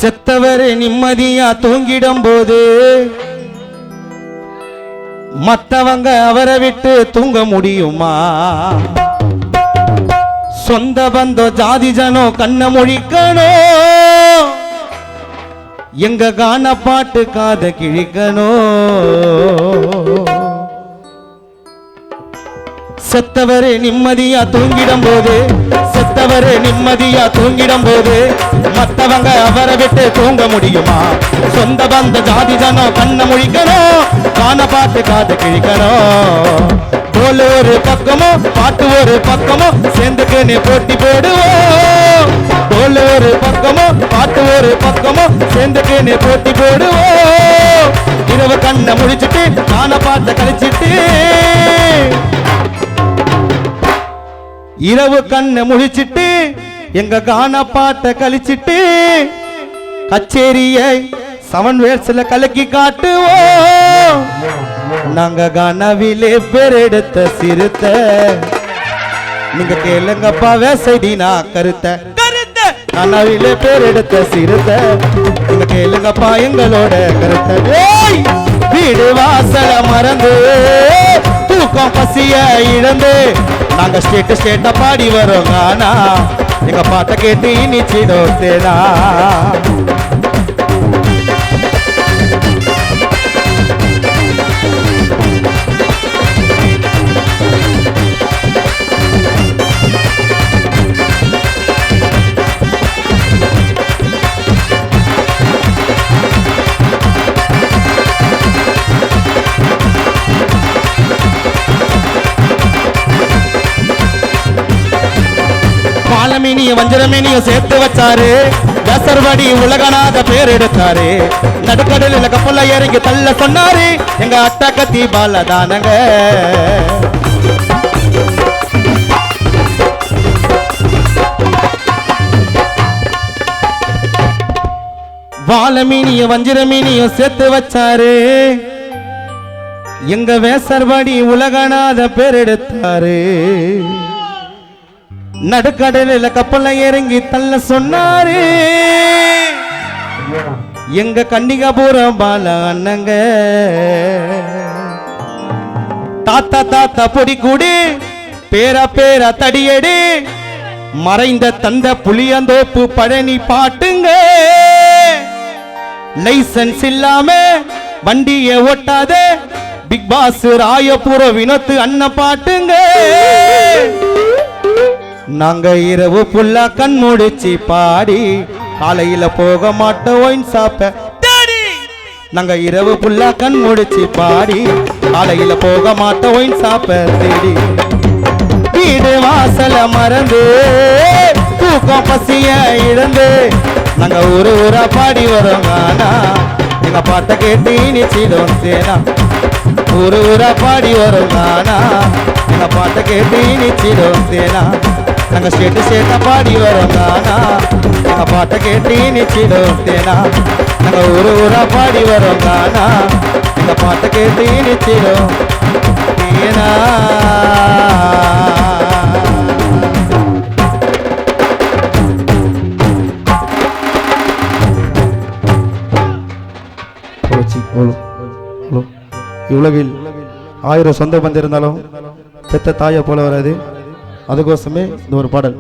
செத்தவரே நிம்மதியா தூங்கிடும் போது மத்தவங்க அவரை விட்டு தூங்க முடியுமா? சொந்த பந்தம் ஜாதி ஜனம் கண்ண மொழிக்கணும், எங்க கான பாட்டு காத கிழிக்கணும். செத்தவரே நிம்மதியா தூங்கிடும் போது, செத்தவரே நிம்மதியா தூங்கிடும் போது மத்தவங்க அவரை விட்டு தூங்க முடியுமா? சொந்த பந்த ஜாதி ஜனம் கண்ண முழிக்கணும், கான பாட்டு காது கிழிக்கணும். தோல் ஒரு பக்கமோ பாட்டு ஒரு பக்கமோ சேர்ந்துக்குன்னு போட்டி போடுவோம். தோல் ஒரு பக்கமோ பாட்டு ஒரு பக்கமோ சேர்ந்துக்குன்னு போட்டி போடுவோம். இரவு கண்ண முடிச்சிட்டு கான பாட்டை கழிச்சிட்டு, இரவு கண்ண முழிச்சிட்டு எங்க கான பாட்டை கழிச்சிட்டு கச்சேரியை 7 வேர்ஸ்ல கலக்கி காட்டுவோம். நாங்க கனவிலே பேர் எடுத்த சிறுத்த, நீங்க கேளுங்கப்பா வேசடினா கருத்த. கனவிலே பேர் எடுத்த சிறுத்த, நீங்க கேளுங்கப்பா எங்களோட கருத்த. வீடு வாசல மறந்து தூக்கம் பசிய இழந்து நாங்க ஸ்டேட்டா பாடி வரோம். ஆனா எங்க பாட்டை கேட்டு இனிச்சிடும் தேனா. பாலமீனிய வஞ்சரமீனிய சேர்த்து வச்சாரு, தசர்வடி உலகநாத பேர் எடுத்தாரு. நடுக்கடலில் கப்பல்ல இறங்கி தள்ள சொன்னாரு, எங்க அட்டா கத்தி பாலதானங்க. பாலமீனிய வஞ்சரமீனிய சேர்த்து வச்சாரு, எங்க வேசர்வடி உலகநாத பேர் எடுத்தாரு. நடுக்கடலில் கப்பல்ல இறங்கி தள்ள சொன்னாரு, எங்க கன்னிகாபுரம் பால அண்ணங்க. தாத்தா தாத்தா பொடி கூடி பேரா பேரா தடியடி, மறைந்த தந்த புளியந்தோப்பு பழனி பாட்டுங்க. லைசன்ஸ் இல்லாம வண்டிய ஓட்டாத பிக் பாஸ் ராயபுர வினோத்து அண்ணன் பாட்டுங்க. நாங்க இரவு புல்லா கண் முடிச்சு பாடி காலையில போக மாட்டோம் ஒயின் சாப்ப. நாங்க இரவு புல்லா கண் முடிச்சு பாடி காலையில போக மாட்டோம் ஒயின் சாப்ப தேடி. வீடு வாசல மறந்து தூக்கம் பசிய இழந்து நாங்க ஊரு ஊரா பாடி வரோம். ஆனா எங்க பாட்டை கேட்டு இனிச்சிடும் சேனா. ஊரு ஊரா பாடி வரோம். ஆனா எங்க பாட்டை கேட்டு இனிச்சிடும் சேனா. நாங்க ஸ்டேட்டா பாடி வரோம். ஆனா எங்க பாட்டை கேட்டு இனிச்சிடும் சேனா. நாங்க ஊரு ஊரா பாடி வரோம். ஆனா எங்க பாட்டை கேட்டு இனிச்சிடும் சேனா. உலகில் 1000 சொந்த பந்தம் இருந்தாலும் பெத்த தாயை போல வராது. அதுக்கோசமே இந்த ஒரு பாடல்.